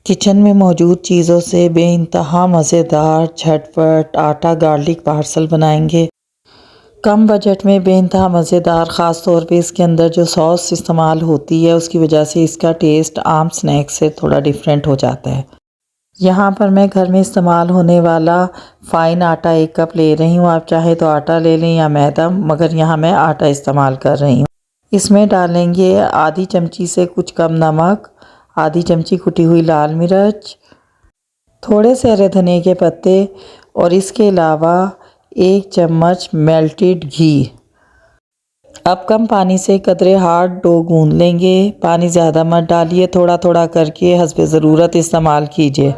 Kitchen में मौजूद चीज़ों से बेइंतहा मज़ेदार झटपट आटा गार्लिक पार्सल बनाएंगे। कम बजट में बेइंतहा मज़ेदार, ख़ास तौर पे इसके अंदर जो सॉस इस्तेमाल होती है उसकी वजह से इसका टेस्ट आम स्नैक से थोड़ा डिफरेंट हो जाता है। यहाँ पर मैं घर में इस्तेमाल होने वाला फ़ाइन आटा 1 कप ले रही हूँ। आप चाहे तो आटा ले लें या मैदा, मगर यहाँ मैं आटा इस्तेमाल कर रही हूँ। इसमें डालेंगे आधी चमची से कुछ कम नमक, आधी चमची कुटी हुई लाल मिर्च, थोड़े से हरे धनिया के पत्ते और इसके अलावा 1 चम्मच मेल्टेड घी। अब कम पानी से कतरे हार्ड डो गूंद लेंगे। पानी ज़्यादा मत डालिए, थोड़ा थोड़ा करके हस्बे ज़रूरत इस्तेमाल कीजिए।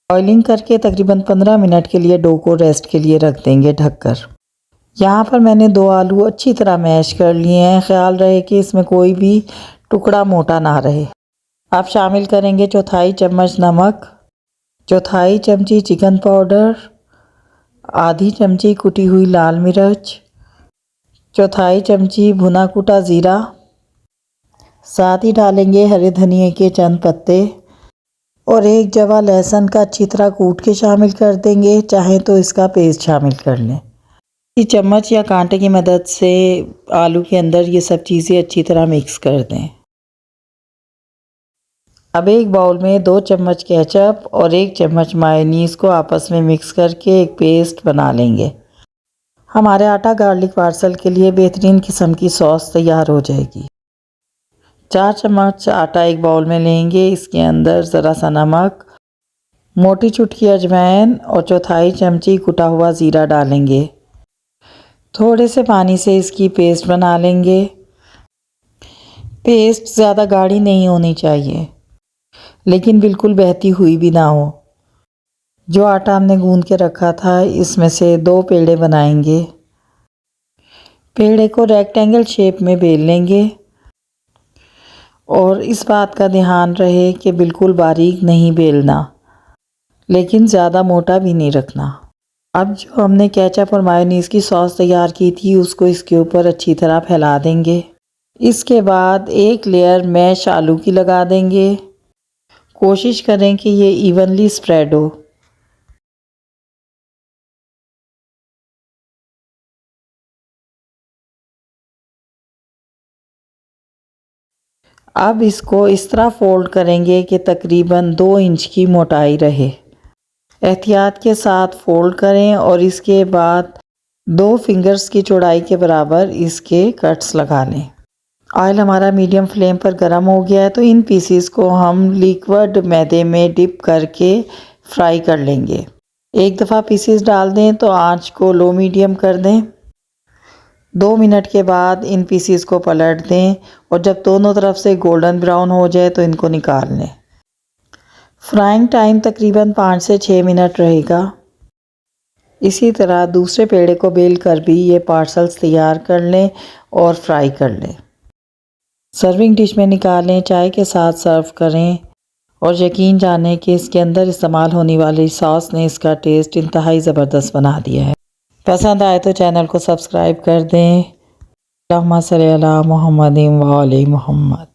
बॉइलिंग करके तकरीबन 15 मिनट के लिए डो को रेस्ट के लिए रख देंगे ढककर। यहाँ पर मैंने 2 आलू अच्छी तरह मैश कर लिए हैं। ख्याल रहे कि इसमें कोई भी टुकड़ा मोटा ना रहे। अब शामिल करेंगे चौथाई चम्मच नमक, चौथाई चमची चिकन पाउडर, आधी चमची कुटी हुई लाल मिर्च, चौथाई चमची भुना कुटा ज़ीरा, साथ ही डालेंगे हरे धनिए के चंद पत्ते और 1 जवा लहसुन का अच्छी तरह कूट के शामिल कर देंगे। चाहें तो इसका पेस्ट शामिल कर लें। इस चम्मच या कांटे की मदद से आलू के अंदर ये सब चीज़ें अच्छी तरह मिक्स कर दें। अब एक बाउल में 2 चम्मच केचप और 1 चम्मच मायोनीज़ को आपस में मिक्स करके एक पेस्ट बना लेंगे। हमारे आटा गार्लिक पार्सल के लिए बेहतरीन किस्म की सॉस तैयार हो जाएगी। 4 चम्मच आटा एक बाउल में लेंगे। इसके अंदर ज़रा सा नमक, मोटी चुटकी अजवाइन और चौथाई चमची कुटा हुआ ज़ीरा डालेंगे। थोड़े से पानी से इसकी पेस्ट बना लेंगे। पेस्ट ज़्यादा गाढ़ी नहीं होनी चाहिए, लेकिन बिल्कुल बहती हुई भी ना हो। जो आटा हमने गूंद के रखा था इसमें से 2 पेड़े बनाएंगे। पेड़े को रेक्टेंगल शेप में बेल लेंगे और इस बात का ध्यान रहे कि बिल्कुल बारीक नहीं बेलना, लेकिन ज़्यादा मोटा भी नहीं रखना। अब जो हमने केचप और मायोनीज़ की सॉस तैयार की थी उसको इसके ऊपर अच्छी तरह फैला देंगे। इसके बाद एक लेयर मैश आलू की लगा देंगे। कोशिश करें कि ये इवनली स्प्रेड हो। अब इसको इस तरह फोल्ड करेंगे कि तकरीबन 2 इंच की मोटाई रहे। एहतियात के साथ फोल्ड करें और इसके बाद 2 फिंगर्स की चौड़ाई के बराबर इसके कट्स लगा लें। ऑयल हमारा मीडियम फ्लेम पर गर्म हो गया है तो इन पीसीस को हम लिक्विड मैदे में डिप करके फ्राई कर लेंगे। एक दफ़ा पीसीस डाल दें तो आंच को लो मीडियम कर दें। 2 मिनट के बाद इन पीसीस को पलट दें और जब दोनों तरफ से गोल्डन ब्राउन हो जाए तो इनको निकाल लें। फ्राइंग टाइम तकरीबन 5 से 6 मिनट रहेगा। इसी तरह दूसरे पेड़े को बेल कर भी ये पार्सल्स तैयार कर लें और फ्राई कर लें। सर्विंग डिश में निकालें, चाय के साथ सर्व करें और यकीन जानें कि इसके अंदर इस्तेमाल होने वाली सॉस ने इसका टेस्ट इंतहाई ज़बरदस्त बना दिया है। पसंद आए तो चैनल को सब्सक्राइब कर दें। अल्लाहुम्मा सल्ली अला मुहम्मदिन व आले मुहम्मद।